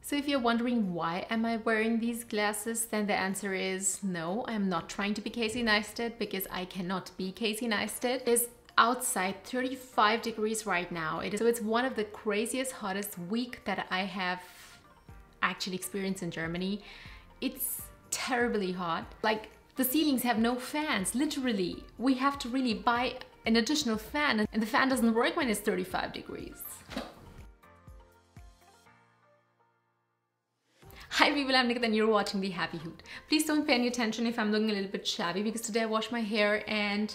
So if you're wondering why am I wearing these glasses, then the answer is no, I'm not trying to be Casey Neistat, because I cannot be Casey Neistat. It's outside 35 degrees right now. So it's one of the craziest, hottest week that I have actually experienced in Germany. It's terribly hot. Like, the ceilings have no fans, literally. We have to really buy an additional fan, and the fan doesn't work when it's 35 degrees. Hi people, I'm Nikita and you're watching the Happy Hoot. Please don't pay any attention if I'm looking a little bit shabby, because today I washed my hair and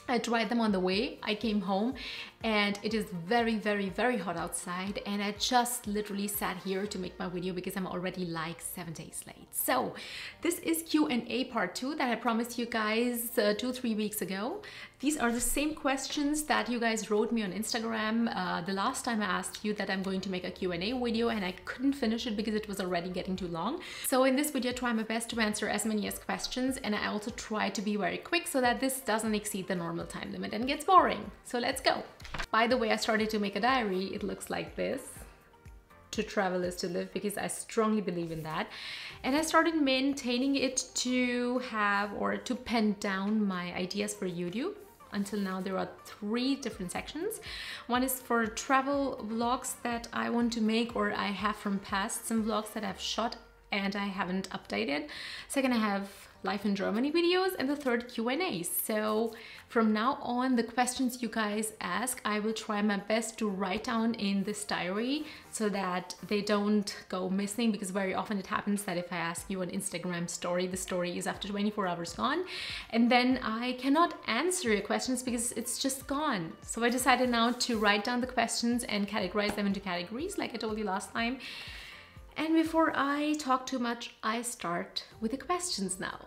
I dried them on the way. I came home and it is very, very, very hot outside, and I just literally sat here to make my video because I'm already like 7 days late. So this is Q&A part 2 that I promised you guys 2-3 weeks ago. These are the same questions that you guys wrote me on Instagram the last time I asked you that I'm going to make a Q&A video, and I couldn't finish it because it was already getting too long. So in this video I try my best to answer as many as questions, and I also try to be very quick so that this doesn't exceed the normal time limit and gets boring. So let's go. By the way, I started to make a diary. It looks like this. To travel is to live, because I strongly believe in that. And I started maintaining it to have, or to pen down my ideas for YouTube. Until now there are 3 different sections. One is for travel vlogs that I want to make, or I have from past, some vlogs that I've shot and I haven't updated. Second, I have life in Germany videos, and the third, Q&A. So from now on, the questions you guys ask, I will try my best to write down in this diary so that they don't go missing, because very often it happens that if I ask you an Instagram story, the story is after 24 hours gone, and then I cannot answer your questions because it's just gone. So I decided now to write down the questions and categorize them into categories like I told you last time. And before I talk too much, I start with the questions now.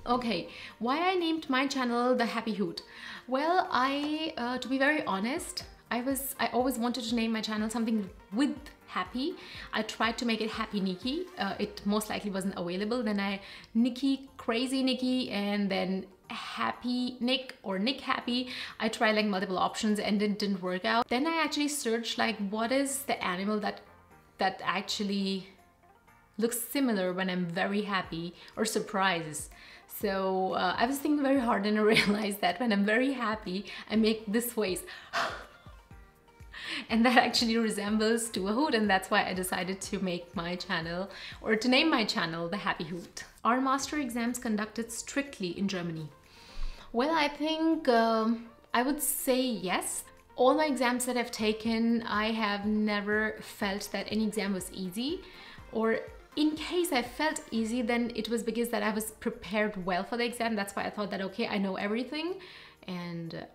Okay, why I named my channel The Happy Hoot? Well, to be very honest, I always wanted to name my channel something with happy. I tried to make it Happy Nikki. It most likely wasn't available. Then I Nikki, Crazy Nikki, and then Happy Nick or Nick Happy. I tried like multiple options and it didn't work out. Then I actually searched like what is the animal that actually looks similar when I'm very happy or surprised. So I was thinking very hard, and I realized that when I'm very happy, I make this face. And that actually resembles to a hoot, and that's why I decided to make my channel, or to name my channel, The Happy Hoot. Are master exams conducted strictly in Germany? Well, I think I would say yes. All my exams that I've taken, I have never felt that any exam was easy, or in case I felt easy, then it was because that I was prepared well for the exam. That's why I thought that, okay, I know everything. And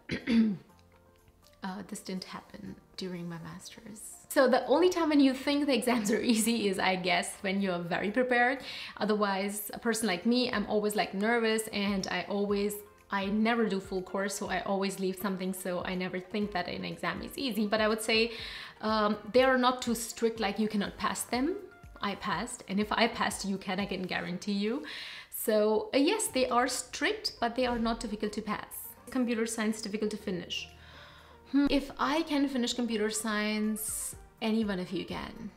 this didn't happen during my master's. So the only time when you think the exams are easy is, I guess, when you're very prepared. Otherwise, a person like me, I'm always like nervous, and I never do full course, so I always leave something, so I never think that an exam is easy. But I would say they are not too strict, like you cannot pass them. I passed, and if I passed, you can, I can guarantee you. So yes, they are strict, but they are not difficult to pass. Computer science difficult to finish? If I can finish computer science, any one of you can.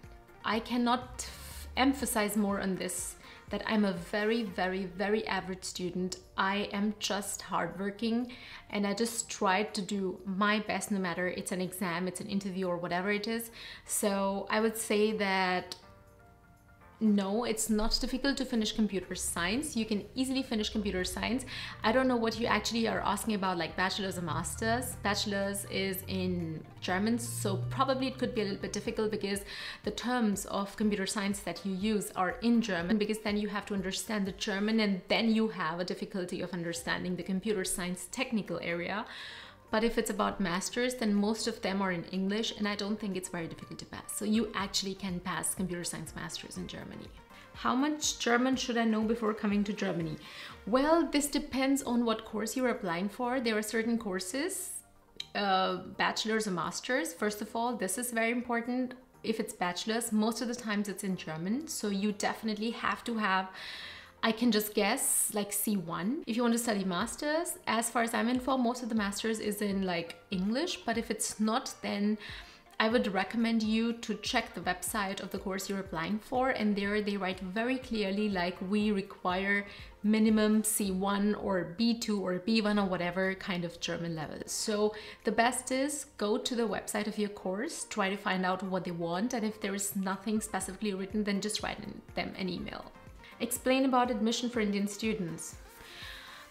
I cannot emphasize more on this, that I'm a very, very, very average student. I am just hardworking, and I just try to do my best, no matter it's an exam, it's an interview, or whatever it is. So I would say that no, it's not difficult to finish computer science. You can easily finish computer science. I don't know what you actually are asking about, like bachelor's or master's. Bachelor's is in German, so probably it could be a little bit difficult because the terms of computer science that you use are in German, because then you have to understand the German, and then you have a difficulty of understanding the computer science technical area. But if it's about masters, then most of them are in English, and I don't think it's very difficult to pass. So you actually can pass computer science masters in Germany. How much German should I know before coming to Germany? Well, this depends on what course you're applying for. There are certain courses, bachelor's or masters. First of all, this is very important. If it's bachelor's, most of the times it's in German. So you definitely have to have, I can just guess, like C1. If you want to study masters, as far as I'm informed, most of the masters is in like English, but if it's not, then I would recommend you to check the website of the course you're applying for, and there they write very clearly like we require minimum C1 or B2 or B1 or whatever kind of German level. So the best is go to the website of your course, try to find out what they want, and if there is nothing specifically written, then just write them an email. Explain about admission for Indian students.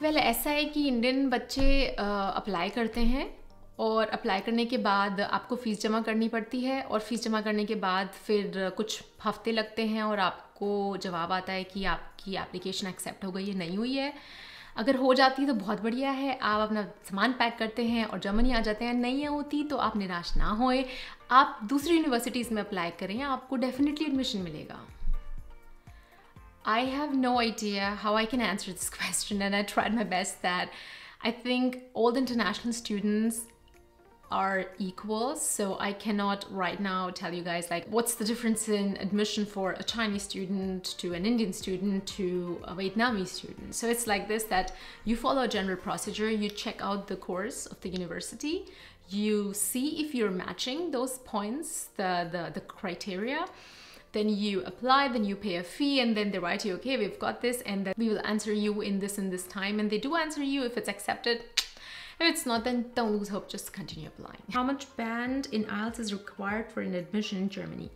Well, ऐसा है कि Indian बच्चे apply करते हैं और apply करने के बाद आपको फ़ीस जमा करनी पड़ती है, और फ़ीस जमा करने के बाद फिर कुछ हफ्ते लगते हैं और आपको जवाब आता है कि आपकी एप्लीकेशन एक्सेप्ट हो गई है, नहीं हुई है। अगर हो जाती है तो बहुत बढ़िया है, आप अपना सामान पैक करते हैं और जर्मनी आ जाते हैं। नहीं होती तो आप निराश ना होए, आप दूसरी यूनिवर्सिटीज़ में अप्लाई करें, आपको डेफिनेटली एडमिशन मिलेगा। I have no idea how I can answer this question, and I tried my best. That I think all the international students are equal, so I cannot right now tell you guys like what's the difference in admission for a Chinese student to an Indian student to a Vietnamese student. So it's like this, that you follow a general procedure, you check out the course of the university, you see if you're matching those points, the criteria. Then you apply, then you pay a fee, and then they write you, okay, we've got this, and then we will answer you in this time. And they do answer you if it's accepted. If it's not, then don't lose hope, just continue applying. How much band in IELTS is required for an admission in Germany?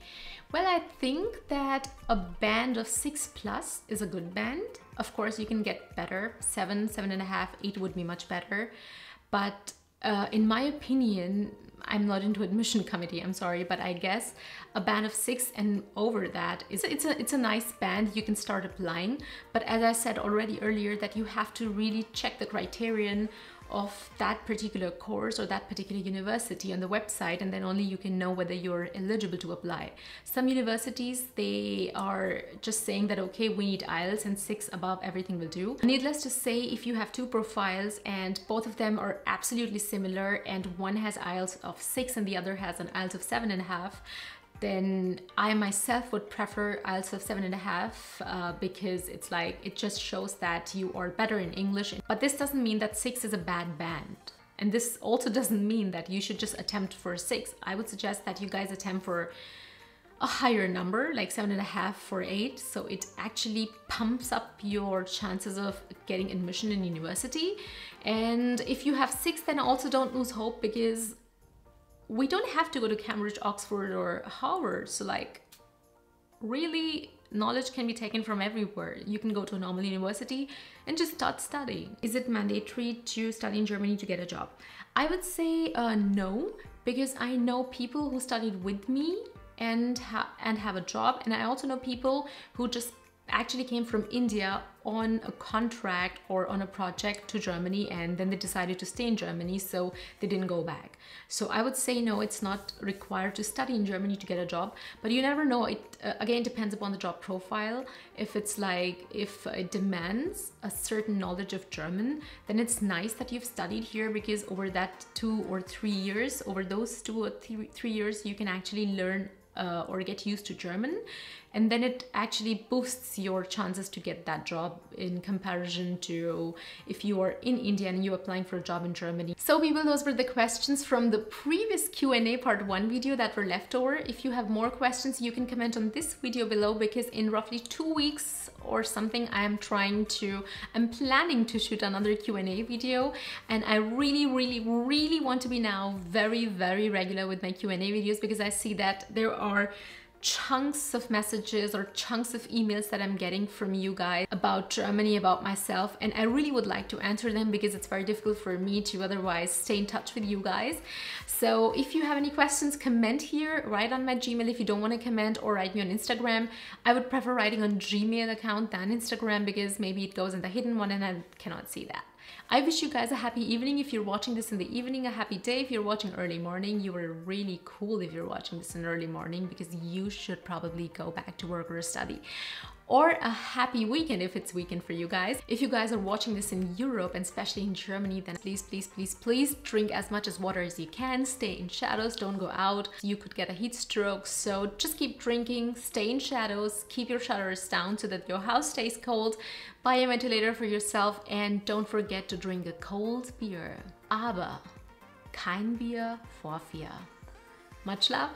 Well, I think that a band of 6+ is a good band. Of course, you can get better. 7, 7.5, 8 would be much better. But in my opinion, I'm not into admission committee, I'm sorry, but I guess a band of 6 and over that it's a nice band. You can start applying, but as I said already earlier, that you have to really check the criterion of that particular course or that particular university on the website, and then only you can know whether you're eligible to apply. Some universities, they are just saying that okay, we need IELTS and 6 above, everything will do. Needless to say, if you have two profiles and both of them are absolutely similar, and one has IELTS of 6 and the other has an IELTS of 7.5, then I myself would prefer IELTS of 7.5 because it's like, it just shows that you are better in English. But this doesn't mean that 6 is a bad band. And this also doesn't mean that you should just attempt for 6. I would suggest that you guys attempt for a higher number, like 7.5 for 8. So it actually pumps up your chances of getting admission in university. And if you have 6, then also don't lose hope, because we don't have to go to Cambridge, Oxford, or Harvard. So like, really, knowledge can be taken from everywhere. You can go to a normal university and just start studying. Is it mandatory to study in Germany to get a job? I would say no, because I know people who studied with me and have a job, and I also know people who just actually came from India on a contract or on a project to Germany, and then they decided to stay in Germany, so they didn't go back. So I would say no, it's not required to study in Germany to get a job, but you never know. It again depends upon the job profile. If it's like, if it demands a certain knowledge of German, then it's nice that you've studied here, because over that 2 or 3 years, over those 2 or 3 years, you can actually learn or get used to German, and then it actually boosts your chances to get that job in comparison to if you are in India and you're applying for a job in Germany. So people, those were the questions from the previous Q&A part 1 video that were left over. If you have more questions, you can comment on this video below, because in roughly 2 weeks or something, I'm planning to shoot another Q&A video, and I really want to be now very regular with my Q&A videos, because I see that there are chunks of messages or chunks of emails that I'm getting from you guys about Germany, about myself, and I really would like to answer them, because it's very difficult for me to otherwise stay in touch with you guys. So if you have any questions, comment here, write on my Gmail if you don't want to comment, or write me on Instagram. I would prefer writing on Gmail account than Instagram, because maybe it goes in the hidden one and I cannot see that. I wish you guys a happy evening if you're watching this in the evening, a happy day if you're watching early morning. You are really cool if you're watching this in early morning, because you should probably go back to work or study. Or a happy weekend if it's weekend for you guys. If you guys are watching this in Europe, and especially in Germany, then please drink as much as water as you can. Stay in shadows, don't go out. You could get a heat stroke, so just keep drinking, stay in shadows, keep your shutters down so that your house stays cold. Buy a ventilator for yourself, and don't forget to drink a cold beer. Aber kein Bier vor 4. Much love.